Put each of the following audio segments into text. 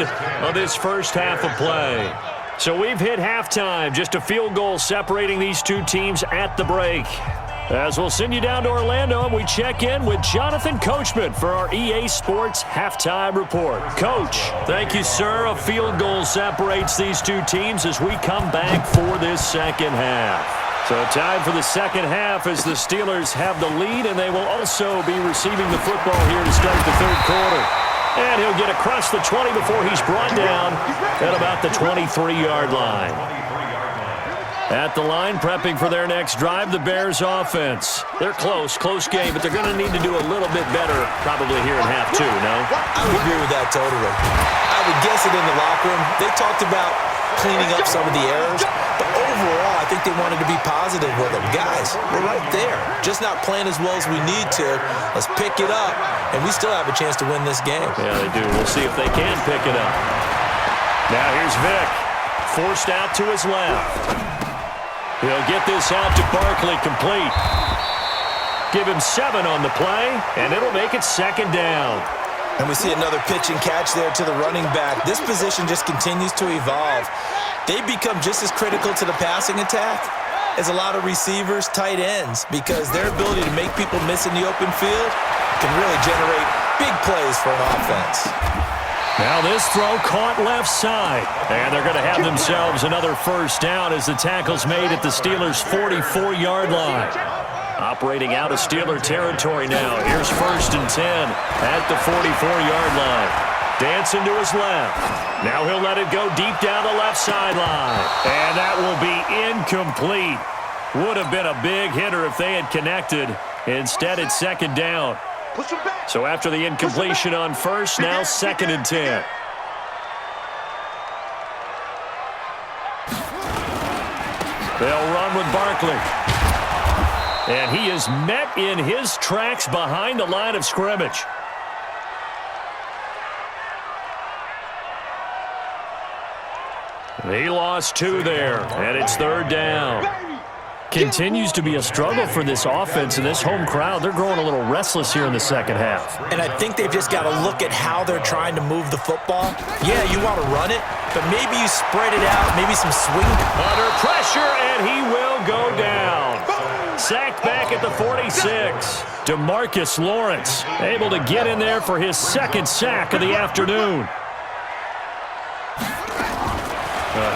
end of this first half of play. So we've hit halftime, just a field goal separating these two teams at the break. As we'll send you down to Orlando, and we check in with Jonathan Coachman for our EA Sports Halftime Report. Coach, thank you, sir. A field goal separates these two teams as we come back for this second half. So time for the second half as the Steelers have the lead, and they will also be receiving the football here to start the third quarter. And he'll get across the 20 before he's brought down at about the 23-yard line. At the line, prepping for their next drive, the Bears offense. They're close game, but they're going to need to do a little bit better probably here in half two, no? I would agree with that totally. I would guess it in the locker room. They talked about cleaning up some of the errors, but overall, I think they wanted to be positive with them. Guys, we're right there. Just not playing as well as we need to. Let's pick it up, and we still have a chance to win this game. Yeah, they do. We'll see if they can pick it up. Now here's Vic. Forced out to his left. He'll get this out to Barkley, complete. Give him 7 on the play, and it'll make it second down. And we see another pitch and catch there to the running back. This position just continues to evolve. They become just as critical to the passing attack as a lot of receivers, tight ends, because their ability to make people miss in the open field can really generate big plays for an offense. Now this throw caught left side, and they're going to have themselves another first down as the tackle's made at the Steelers' 44-yard line. Operating out of Steeler territory now. Here's 1st and 10 at the 44-yard line. Dancing to his left. Now he'll let it go deep down the left sideline. And that will be incomplete. Would have been a big hitter if they had connected. Instead, it's second down. So after the incompletion on first, now 2nd and 10. They'll run with Barkley. And he is met in his tracks behind the line of scrimmage. He lost 2 there, and it's 3rd down. Continues to be a struggle for this offense and this home crowd. They're growing a little restless here in the second half. And I think they've just got to look at how they're trying to move the football. Yeah, you want to run it, but maybe you spread it out, maybe some swing. Under pressure, and he will go down. Sacked back at the 46. DeMarcus Lawrence able to get in there for his 2nd sack of the afternoon.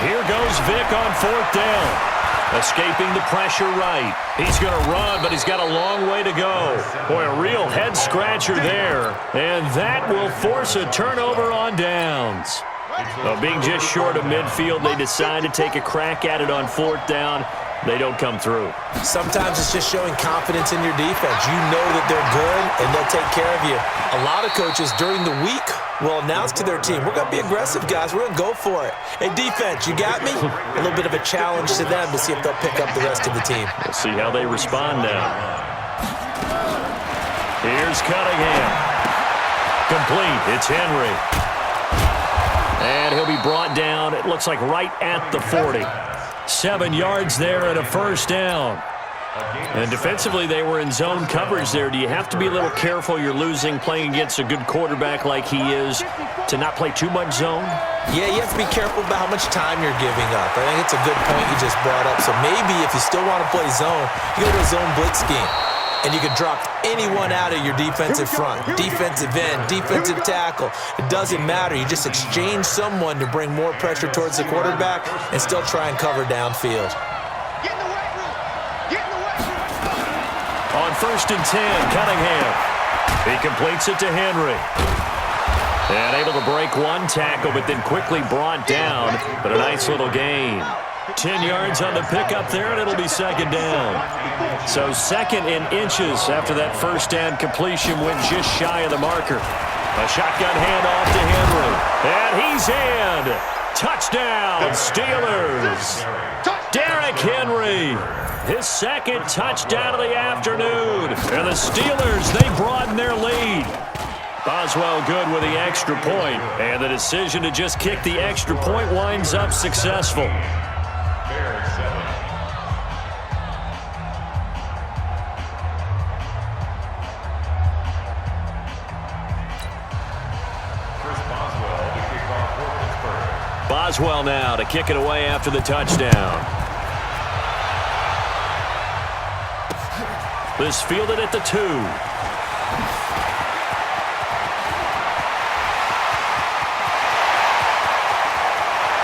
Here goes Vic on 4th down. Escaping the pressure right. He's going to run, but he's got a long way to go. Boy, a real head-scratcher there. And that will force a turnover on downs. Being just short of midfield, they decide to take a crack at it on 4th down. They don't come through. Sometimes it's just showing confidence in your defense. You know that they're good, and they'll take care of you. A lot of coaches during the week will announce to their team, we're going to be aggressive, guys. We're going to go for it. Hey, defense, you got me? A little bit of a challenge to them to see if they'll pick up the rest of the team. We'll see how they respond now. Here's Cunningham. Complete. It's Henry. And he'll be brought down, it looks like right at the 40. 7 yards there and a first down. And defensively, they were in zone coverage there. Do you have to be a little careful? You're losing, playing against a good quarterback like he is, to not play too much zone? Yeah, you have to be careful about how much time you're giving up. I think it's a good point you just brought up. So maybe if you still want to play zone, you go to a zone blitz scheme. And you can drop anyone out of your defensive front. Defensive end, defensive tackle. It doesn't matter. You just exchange someone to bring more pressure towards the quarterback and still try and cover downfield. On 1st and 10, Cunningham. He completes it to Henry. And able to break one tackle, but then quickly brought down. But a nice little gain. 10 yards on the pickup there, and it'll be second down. So 2nd in inches after that first down completion went just shy of the marker. A shotgun handoff to Henry. And he's in. Touchdown, Steelers. Derrick Henry. His 2nd touchdown of the afternoon. And the Steelers, they broaden their lead. Boswell good with the extra point. And the decision to just kick the extra point winds up successful. Boswell now to kick it away after the touchdown. This fielded at the 2.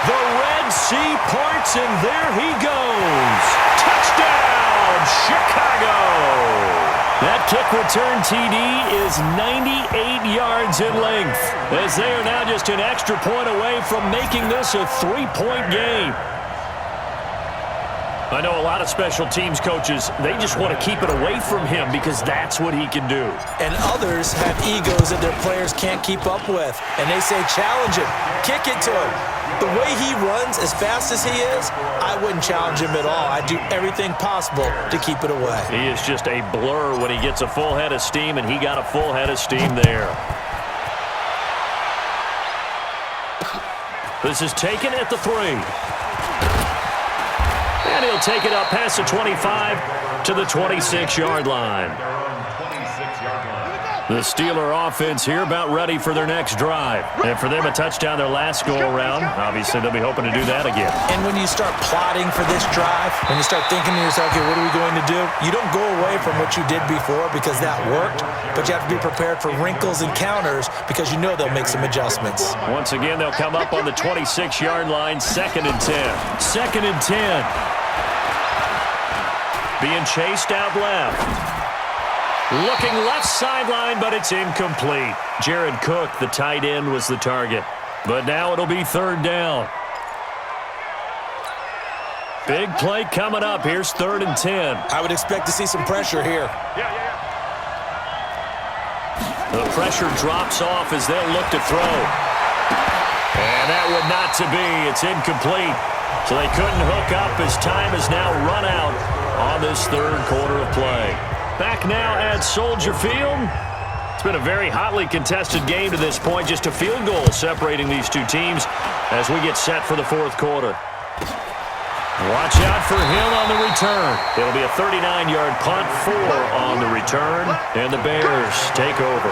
The Red Sea parts, and there he goes. Touchdown, Chicago! That kick return TD is 98 yards in length, as they are now just an extra point away from making this a 3-point game. I know a lot of special teams coaches, they just want to keep it away from him because that's what he can do. And others have egos that their players can't keep up with. And they say, challenge him, kick it to him. The way he runs, as fast as he is, I wouldn't challenge him at all. I'd do everything possible to keep it away. He is just a blur when he gets a full head of steam, and he got a full head of steam there. This is taken at the 3. And he'll take it up past the 25 to the 26-yard line. The Steeler offense here about ready for their next drive. And for them, a touchdown their last go-around. Obviously, they'll be hoping to do that again. And when you start plotting for this drive, when you start thinking to yourself, okay, what are we going to do? You don't go away from what you did before because that worked, but you have to be prepared for wrinkles and counters because you know they'll make some adjustments. Once again, they'll come up on the 26-yard line, 2nd and 10. 2nd and 10. Being chased out left. Looking left sideline, but it's incomplete. Jared Cook, the tight end, was the target. But now it'll be 3rd down. Big play coming up. Here's 3rd and 10. I would expect to see some pressure here. The pressure drops off as they'll look to throw. And that would not to be. It's incomplete. So they couldn't hook up as time has now run out on this 3rd quarter of play. Back now at Soldier Field. It's been a very hotly contested game to this point. Just a field goal separating these two teams as we get set for the 4th quarter. Watch out for Hill on the return. It'll be a 39-yard punt, 4 on the return, and the Bears take over.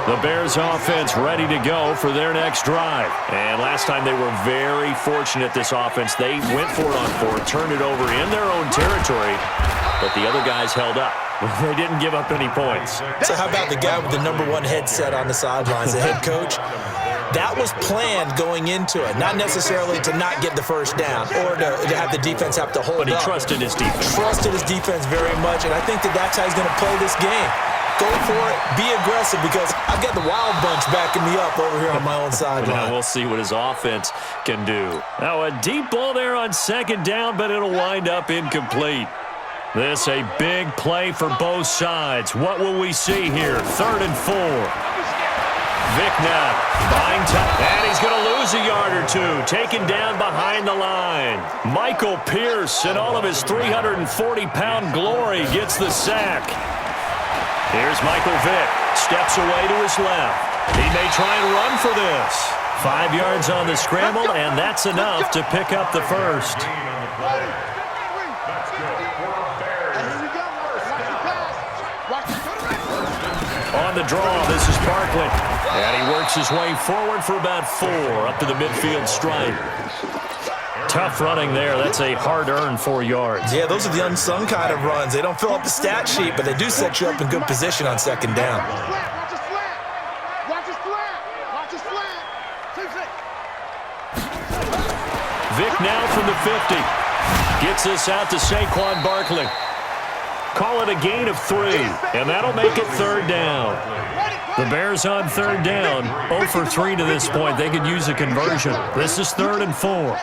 The Bears offense ready to go for their next drive. And last time they were very fortunate, this offense. They went for it on 4, turned it over in their own territory, but the other guys held up. They didn't give up any points. So how about the guy with the #1 headset on the sidelines, the head coach? That was planned going into it, not necessarily to not get the first down or to have the defense have to hold up. But he trusted his defense. Trusted his defense very much, and I think that's how he's going to play this game. Go for it, be aggressive, because I've got the wild bunch backing me up over here on my own sideline. Now we'll see what his offense can do. Now a deep ball there on 2nd down, but it'll wind up incomplete. This a big play for both sides. What will we see here? 3rd and 4. Vic now buying time, and he's going to lose a yard or 2. Taken down behind the line. Michael Pierce, in all of his 340-pound glory, gets the sack. Here's Michael Vick. Steps away to his left. He may try and run for this. 5 yards on the scramble, and that's enough to pick up the first. On the draw, this is Barkley. And he works his way forward for about 4 up to the midfield stripe. Tough running there. That's a hard-earned 4 yards. Yeah, those are the unsung kind of runs. They don't fill up the stat sheet, but they do set you up in good position on 2nd down. Vic now from the 50. Gets this out to Saquon Barkley. Call it a gain of 3, and that'll make it 3rd down. The Bears on 3rd down, 0 for 3 to this point. They could use a conversion. This is 3rd and 4.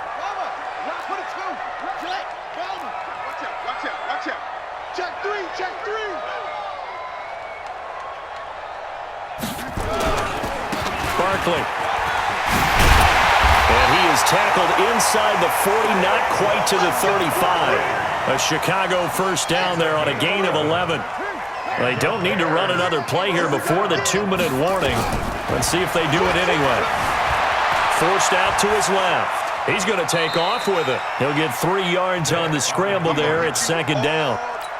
Barkley. And he is tackled inside the 40, not quite to the 35. A Chicago 1st down there on a gain of 11. They don't need to run another play here before the 2-minute warning. Let's see if they do it anyway. Forced out to his left. He's going to take off with it. He'll get 3 yards on the scramble there at 2nd down.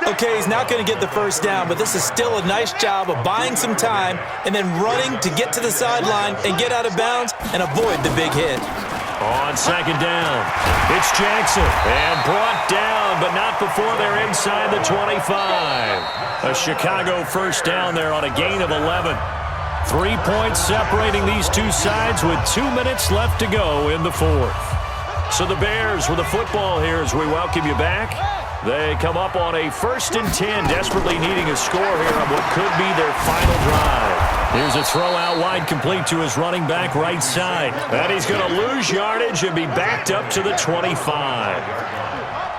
Okay, he's not going to get the first down, but this is still a nice job of buying some time and then running to get to the sideline and get out of bounds and avoid the big hit. On second down, it's Jackson, and brought down, but not before they're inside the 25. A Chicago first down there on a gain of 11. 3 points separating these two sides with 2 minutes left to go in the fourth. So the Bears with the football here as we welcome you back. They come up on a 1st and 10, desperately needing a score here on what could be their final drive. Here's a throw out wide, complete to his running back right side. And he's going to lose yardage and be backed up to the 25.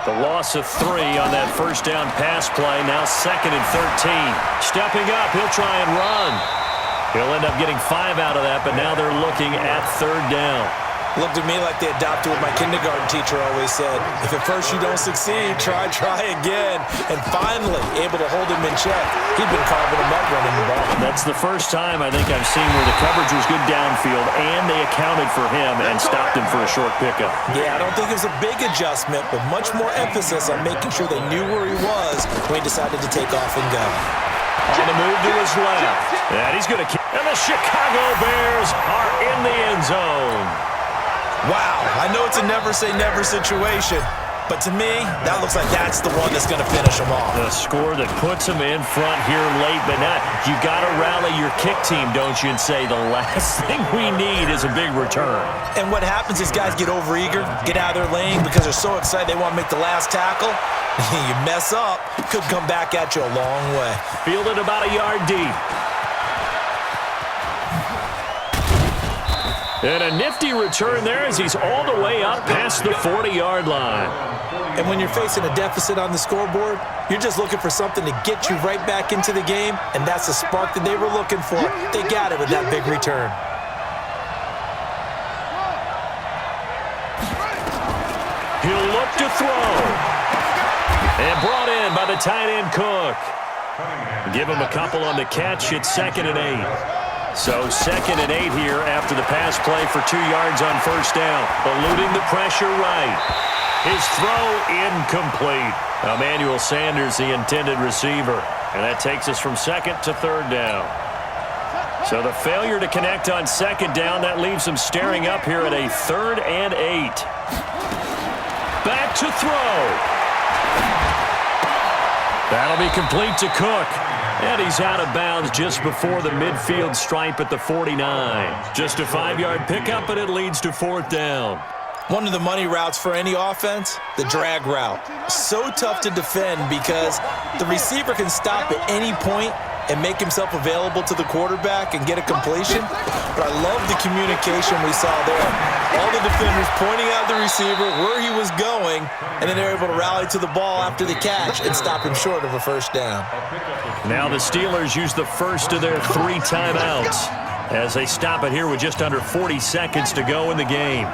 The loss of 3 on that first down pass play, now 2nd and 13. Stepping up, he'll try and run. He'll end up getting 5 out of that, but now they're looking at 3rd down. Looked at me like they adopted what my kindergarten teacher always said. If at first you don't succeed, try again. And finally, able to hold him in check. He'd been carving him up running the ball. That's the first time I think I've seen where the coverage was good downfield and they accounted for him and stopped him for a short pickup. Yeah, I don't think it was a big adjustment, but much more emphasis on making sure they knew where he was when he decided to take off and go. On the move to his left. And he's going to kick. And the Chicago Bears are in the end zone. Wow, I know it's a never-say-never situation, but to me, that looks like that's the one that's going to finish them off. The score that puts them in front here late, but not. You got to rally your kick team, don't you, and say the last thing we need is a big return. And what happens is guys get overeager, get out of their lane because they're so excited they want to make the last tackle. You mess up, could come back at you a long way. Fielded about a yard deep. And a nifty return there as he's all the way up past the 40-yard line. And when you're facing a deficit on the scoreboard, you're just looking for something to get you right back into the game, and that's the spark that they were looking for. They got it with that big return. He'll look to throw. And brought in by the tight end Cook. Give him a couple on the catch. It's 2nd and 8. So 2nd and 8 here after the pass play for 2 yards on first down. Eluding the pressure right. His throw incomplete. Emmanuel Sanders, the intended receiver. And that takes us from 2nd to 3rd down. So the failure to connect on 2nd down, that leaves them staring up here at a 3rd and 8. Back to throw. That'll be complete to Cook. And he's out of bounds just before the midfield stripe at the 49. Just a 5-yard pickup, and it leads to 4th down. One of the money routes for any offense, the drag route. So tough to defend because the receiver can stop at any point and make himself available to the quarterback and get a completion. But I love the communication we saw there. All the defenders pointing out the receiver, where he was going, and then they're able to rally to the ball after the catch and stop him short of a first down. Now the Steelers use the first of their 3 timeouts as they stop it here with just under 40 seconds to go in the game.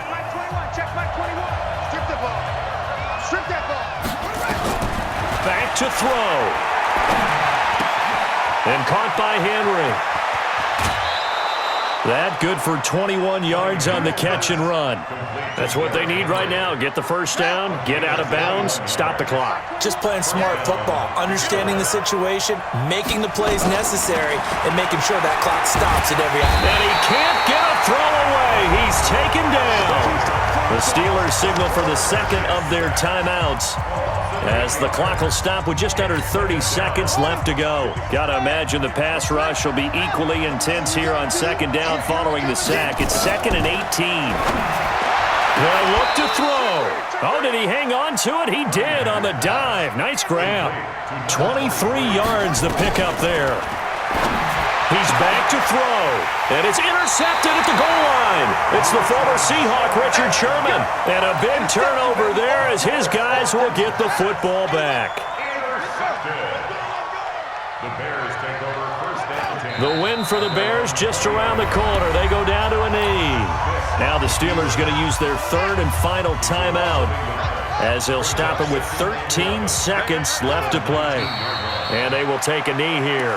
Back to throw. And caught by Henry. That good for 21 yards on the catch and run. That's what they need right now. Get the first down, get out of bounds, stop the clock. Just playing smart football, understanding the situation, making the plays necessary, and making sure that clock stops at every opportunity. And he can't get a throw away. He's taken down. The Steelers signal for the 2nd of their timeouts as the clock will stop with just under 30 seconds left to go. Got to imagine the pass rush will be equally intense here on 2nd down following the sack. It's 2nd and 18. They'll look to throw. Oh, did he hang on to it? He did on the dive. Nice grab. 23 yards the pickup there. He's back to throw, and it's intercepted at the goal line. It's the former Seahawk, Richard Sherman, and a big turnover there as his guys will get the football back. The win for the Bears just around the corner. They go down to a knee. Now the Steelers going to use their 3rd and final timeout as they'll stop it with 13 seconds left to play. And they will take a knee here.